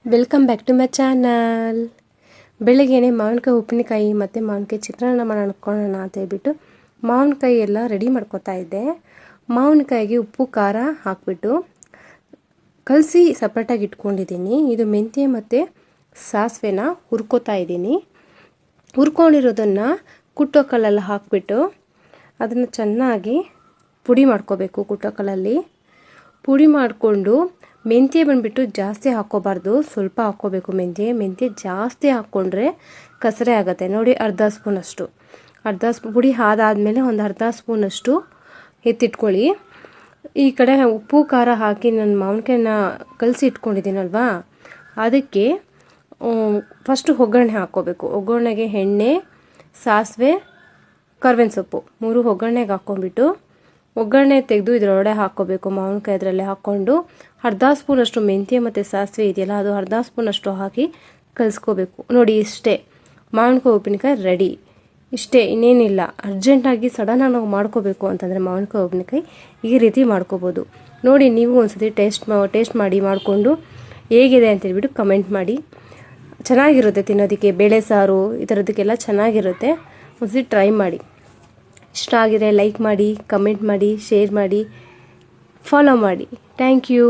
Welcome back to my channel. ಬೆಳಗ್ಗೆನೆ ಮಾವಿನಕಾಯಿ ಉಪ್ಪಿನಕಾಯಿ ಮತ್ತು ಮಾವಿನಕಾಯಿ ಚಿತ್ರಾನ್ನ ಮಾಡ್ಕೊಳ್ಳೋಣ ಅಂತ ಹೇಳ್ಬಿಟ್ಟು ಮಾವಿನಕಾಯಿ ಎಲ್ಲ ರೆಡಿ ಮಾಡ್ಕೊತಾ ಇದ್ದೆ. ಮಾವಿನಕಾಯಿಗೆ ಉಪ್ಪು ಖಾರ ಹಾಕ್ಬಿಟ್ಟು ಕಲಸಿ ಸಪ್ರೇಟಾಗಿ ಇಟ್ಕೊಂಡಿದ್ದೀನಿ. ಇದು ಮೆಂತ್ಯ ಮತ್ತು ಸಾಸಿವೆನ ಹುರ್ಕೋತಾ ಇದ್ದೀನಿ. ಹುರ್ಕೊಂಡಿರೋದನ್ನು ಕುಟ್ಟೋ ಕಲ್ಲಲ್ಲಿ ಹಾಕ್ಬಿಟ್ಟು ಅದನ್ನು ಚೆನ್ನಾಗಿ ಪುಡಿ ಮಾಡ್ಕೋಬೇಕು. ಕುಟ್ಟೋ ಕಲ್ಲಲ್ಲಿ ಪುಡಿ ಮಾಡಿಕೊಂಡು ಮೆಂತ್ಯ ಬಂದುಬಿಟ್ಟು ಜಾಸ್ತಿ ಹಾಕ್ಕೋಬಾರ್ದು, ಸ್ವಲ್ಪ ಹಾಕ್ಕೋಬೇಕು. ಮೆಂತ್ಯ ಜಾಸ್ತಿ ಹಾಕ್ಕೊಂಡ್ರೆ ಕಸರೆ ಆಗುತ್ತೆ. ನೋಡಿ, ಅರ್ಧ ಸ್ಪೂನಷ್ಟು ಪುಡಿ ಆದಾದಮೇಲೆ ಒಂದು ಅರ್ಧ ಸ್ಪೂನಷ್ಟು ಎತ್ತಿಟ್ಕೊಳ್ಳಿ. ಈ ಕಡೆ ಉಪ್ಪು ಖಾರ ಹಾಕಿ ನಾನು ಮಾವಿನಕಾಯಿನ ಕಲಸಿ ಇಟ್ಕೊಂಡಿದ್ದೀನಲ್ವಾ, ಅದಕ್ಕೆ ಫಸ್ಟು ಒಗ್ಗರಣೆ ಹಾಕ್ಕೋಬೇಕು. ಒಗ್ಗರಣೆಗೆ ಎಣ್ಣೆ, ಸಾಸಿವೆ, ಕರ್ಬೇವಿನ ಸೊಪ್ಪು 3 ಒಗ್ಗರಣೆಗೆ ಹಾಕ್ಕೊಂಡ್ಬಿಟ್ಟು ಒಗ್ಗರಣೆ ತೆಗೆದು ಇದರೊಳಗಡೆ ಹಾಕ್ಕೋಬೇಕು. ಮಾವಿನಕಾಯಿ ಇದರಲ್ಲಿ ಹಾಕ್ಕೊಂಡು ಅರ್ಧ ಸ್ಪೂನಷ್ಟು ಮೆಂತ್ಯ ಮತ್ತು ಸಾಸಿವೆ ಇದೆಯಲ್ಲ, ಅದು ಅರ್ಧ ಸ್ಪೂನಷ್ಟು ಹಾಕಿ ಕಲಿಸ್ಕೋಬೇಕು. ನೋಡಿ, ಇಷ್ಟೇ ಮಾವಿನಕಾಯಿ ಉಪ್ಪಿನಕಾಯಿ ರೆಡಿ. ಇಷ್ಟೇ, ಇನ್ನೇನಿಲ್ಲ. ಅರ್ಜೆಂಟಾಗಿ ಸಡನ್ನಾಗಿ ನಾವು ಮಾಡ್ಕೋಬೇಕು ಅಂತಂದರೆ ಮಾವಿನಕಾಯಿ ಉಪ್ಪಿನಕಾಯಿ ಈ ರೀತಿ ಮಾಡ್ಕೋಬೋದು. ನೋಡಿ, ನೀವು ಒಂದ್ಸತಿ ಟೇಸ್ಟ್ ಮಾಡಿ ಮಾಡಿಕೊಂಡು ಹೇಗಿದೆ ಅಂತ ಹೇಳ್ಬಿಟ್ಟು ಕಮೆಂಟ್ ಮಾಡಿ. ಚೆನ್ನಾಗಿರುತ್ತೆ ತಿನ್ನೋದಕ್ಕೆ, ಬೇಳೆ ಸಾರು ಈ ಥರದಕ್ಕೆಲ್ಲ ಚೆನ್ನಾಗಿರುತ್ತೆ. ಒಂದ್ಸತಿ ಟ್ರೈ ಮಾಡಿ. ಇಷ್ಟ ಆಗಿದೆ ಲೈಕ್ ಮಾಡಿ, ಕಮೆಂಟ್ ಮಾಡಿ, ಶೇರ್ ಮಾಡಿ, ಫಾಲೋ ಮಾಡಿ. Thank you.